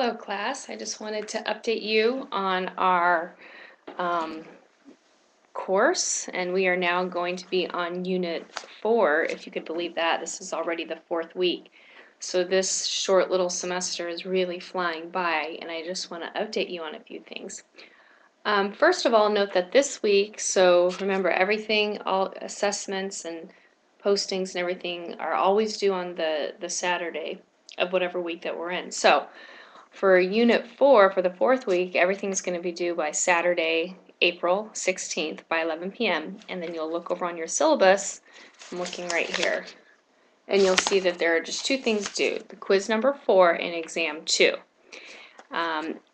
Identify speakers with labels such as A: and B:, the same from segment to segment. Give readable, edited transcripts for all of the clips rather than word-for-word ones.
A: Hello class, I just wanted to update you on our course, and we are now going to be on Unit 4, if you could believe that. This is already the 4th week. So this short little semester is really flying by, and I just want to update you on a few things. First of all, note that this week, so remember everything, all assessments and postings and everything are always due on the Saturday of whatever week that we're in. So for Unit 4, for the 4th week, everything's going to be due by Saturday, April 16th by 11 p.m. And then you'll look over on your syllabus. I'm looking right here. And you'll see that there are just two things due, the quiz number 4 and exam 2.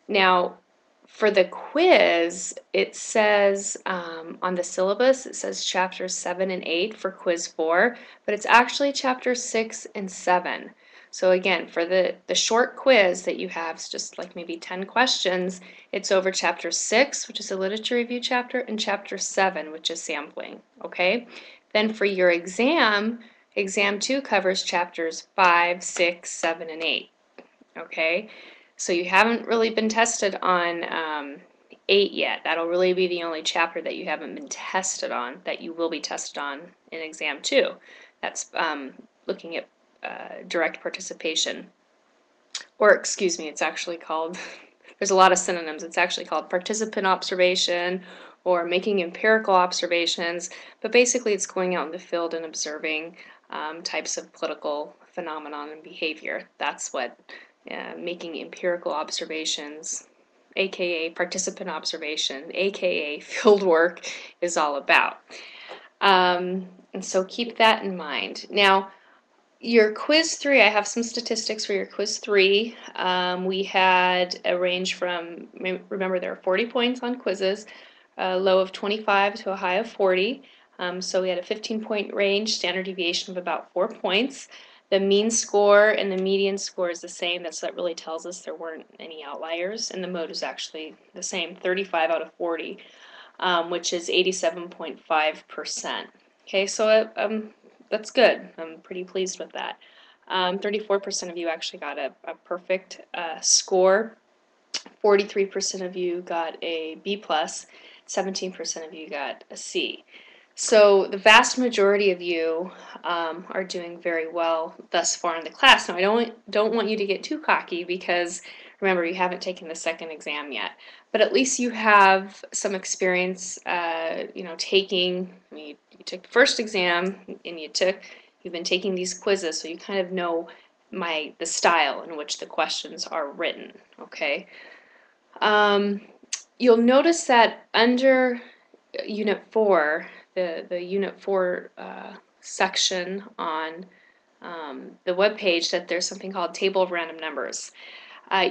A: Now, for the quiz, it says on the syllabus, it says chapters 7 and 8 for quiz 4, but it's actually chapters 6 and 7. So again, for the short quiz that you have, it's just like maybe 10 questions, it's over chapter 6, which is a literature review chapter, and chapter 7, which is sampling, okay? Then for your exam, exam 2 covers chapters 5, 6, 7, and 8, okay? So you haven't really been tested on 8 yet. That'll really be the only chapter that you haven't been tested on, that you will be tested on in exam 2. That's looking at direct participation. Or excuse me, it's actually called, there's a lot of synonyms, it's actually called participant observation or making empirical observations, but basically it's going out in the field and observing types of political phenomenon and behavior. That's what making empirical observations, aka participant observation, aka field work, is all about. And so keep that in mind. Now, your quiz 3, I have some statistics for your quiz 3. We had a range from, remember there are 40 points on quizzes, a low of 25 to a high of 40. So we had a 15-point range, standard deviation of about 4 points. The mean score and the median score is the same. That really tells us there weren't any outliers, and the mode is actually the same, 35 out of 40, which is 87.5%. Okay, so that's good. I'm pretty pleased with that. 34% of you actually got a perfect score. 43% of you got a B+, 17% of you got a C. So the vast majority of you are doing very well thus far in the class. Now I don't want you to get too cocky, because remember, you haven't taken the second exam yet, but at least you have some experience, taking. You took the first exam, and you've been taking these quizzes, so you kind of know the style in which the questions are written. Okay. You'll notice that under Unit 4, the Unit 4 section on the web page, that there's something called Table of Random Numbers.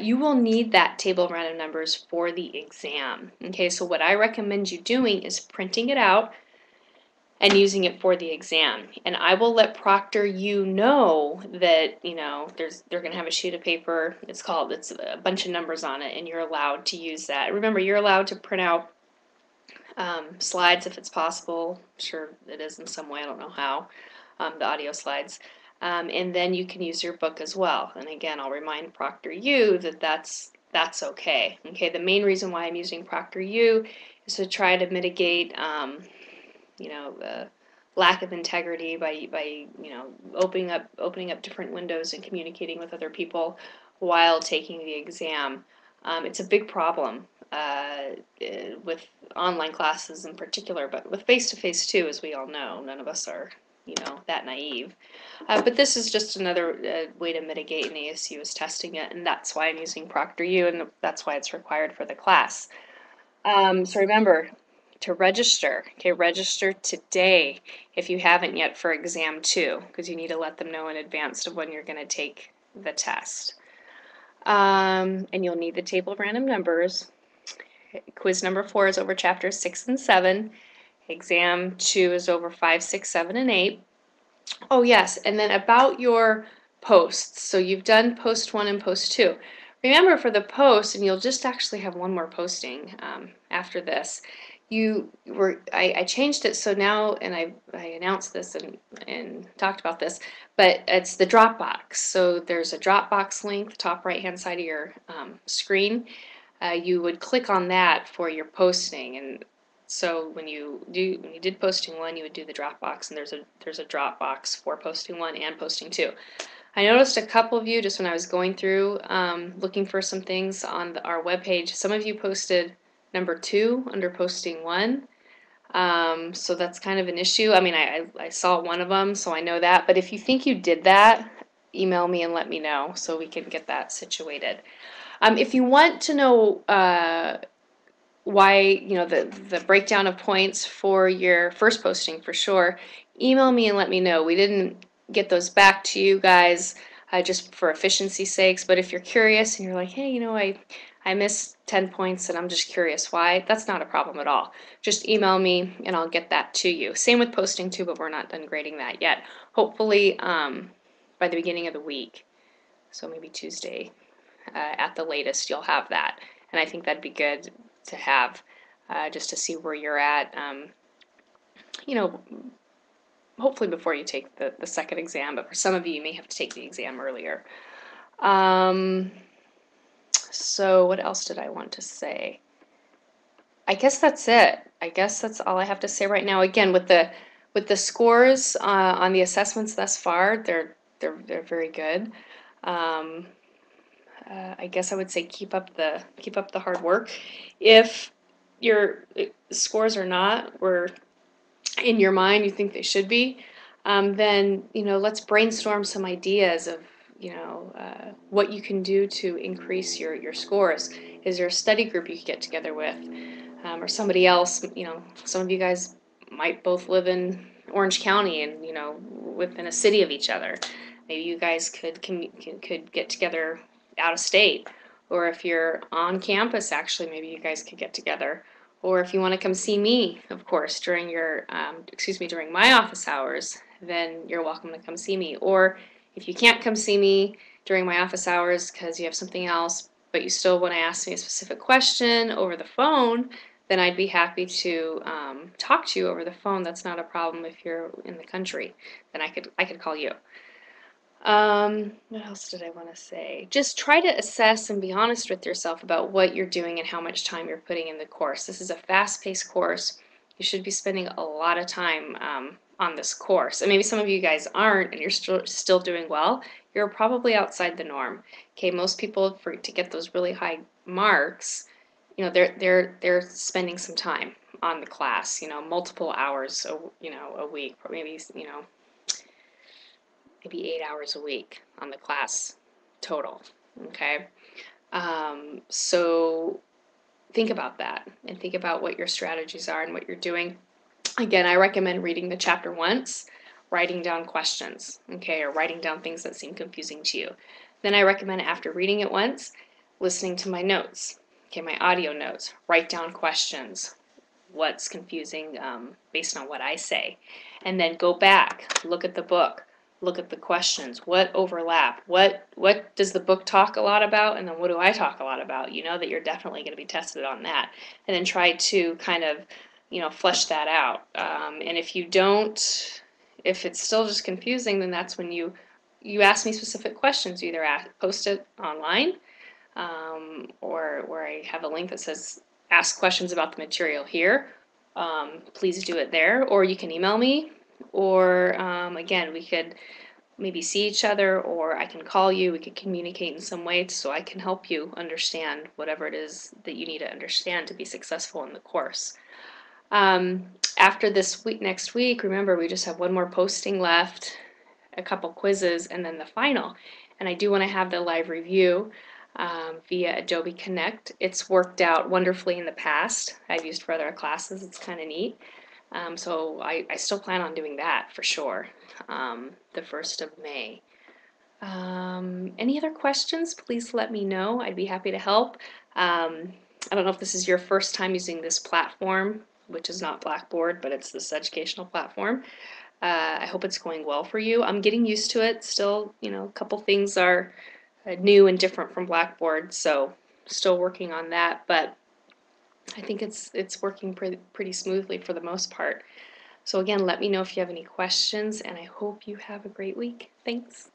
A: You will need that table of random numbers for the exam. Okay, so what I recommend you doing is printing it out and using it for the exam. And I will let Proctor know that they're going to have a sheet of paper. It's a bunch of numbers on it, and you're allowed to use that. Remember, you're allowed to print out slides if it's possible. I'm sure it is in some way. I don't know how. The audio slides. And then you can use your book as well. And again, I'll remind Proctor that that's okay. Okay, the main reason why I'm using Proctor is to try to mitigate the lack of integrity by opening up different windows and communicating with other people while taking the exam. It's a big problem with online classes in particular, but with face-to-face too, as we all know. None of us are that naive. But this is just another way to mitigate, and ASU is testing it, and that's why I'm using Proctor and that's why it's required for the class. So remember to register. Okay, register today if you haven't yet for exam 2, because you need to let them know in advance of when you're going to take the test. And you'll need the table of random numbers. Quiz number 4 is over chapters 6 and 7. Exam 2 is over 5, 6, 7, and 8. Oh yes, and then about your posts. So you've done post 1 and post 2. Remember, for the post, and you'll just actually have one more posting after this, I changed it so now, and I announced this and talked about this, but it's the Dropbox. So there's a Dropbox link, the top right hand side of your screen. You would click on that for your posting, and so when you did posting one, you would do the Dropbox, and there's a Dropbox for posting one and posting two. I noticed a couple of you just when I was going through looking for some things on our webpage. Some of you posted number 2 under posting 1. So that's kind of an issue. I mean, I saw one of them, so I know that. But if you think you did that, email me and let me know so we can get that situated. If you want to know why, the breakdown of points for your first posting for sure, email me and let me know. We didn't get those back to you guys just for efficiency's sakes, but if you're curious and you're like, hey, I missed 10 points and I'm just curious why, that's not a problem at all. Just email me and I'll get that to you. Same with posting too, but we're not done grading that yet. Hopefully by the beginning of the week, so maybe Tuesday at the latest, you'll have that. And I think that'd be good to have just to see where you're at. You know, hopefully before you take the second exam, but for some of you, you may have to take the exam earlier. So what else did I want to say? I guess that's it. I guess that's all I have to say right now. Again, with the scores on the assessments thus far, they're very good. I guess I would say keep up the hard work. If your scores are not where in your mind you think they should be, then let's brainstorm some ideas of what you can do to increase your scores. Is there a study group you could get together with, or somebody else? Some of you guys might both live in Orange County and within a city of each other. Maybe you guys could get together out of state, or if you're on campus, actually, maybe you guys could get together. Or if you want to come see me, of course, during during my office hours, then you're welcome to come see me. Or if you can't come see me during my office hours because you have something else, but you still want to ask me a specific question over the phone, then I'd be happy to talk to you over the phone. That's not a problem if you're in the country. Then I could call you. What else did I want to say? Just try to assess and be honest with yourself about what you're doing and how much time you're putting in the course. This is a fast-paced course. You should be spending a lot of time on this course. And maybe some of you guys aren't and you're still doing well. You're probably outside the norm. Okay, most people to get those really high marks, they're spending some time on the class, multiple hours a week, or maybe 8 hours a week on the class total, okay? So think about that and think about what your strategies are and what you're doing. Again, I recommend reading the chapter once, writing down questions, okay, or writing down things that seem confusing to you. Then I recommend after reading it once, listening to my notes, okay, my audio notes, write down questions, what's confusing based on what I say, and then go back, look at the book, look at the questions, what overlap, what does the book talk a lot about, and then what do I talk a lot about? You know that you're definitely going to be tested on that, and then try to kind of flesh that out. And if you don't, if it's still just confusing, then that's when you ask me specific questions. You either post it online, or where I have a link that says ask questions about the material here. Please do it there, or you can email me, or again, we could maybe see each other, or I can call you. We could communicate in some way so I can help you understand whatever it is that you need to understand to be successful in the course. After this week, next week, remember we just have one more posting left, a couple quizzes, and then the final. And I do want to have the live review via Adobe Connect. It's worked out wonderfully in the past. I've used for other classes. It's kind of neat. So I still plan on doing that for sure, the 1st of May. Any other questions? Please let me know. I'd be happy to help. I don't know if this is your first time using this platform, which is not Blackboard, but it's this educational platform. I hope it's going well for you. I'm getting used to it. Still, a couple things are new and different from Blackboard, so still working on that. But I think it's working pretty smoothly for the most part. So again, let me know if you have any questions, and I hope you have a great week. Thanks.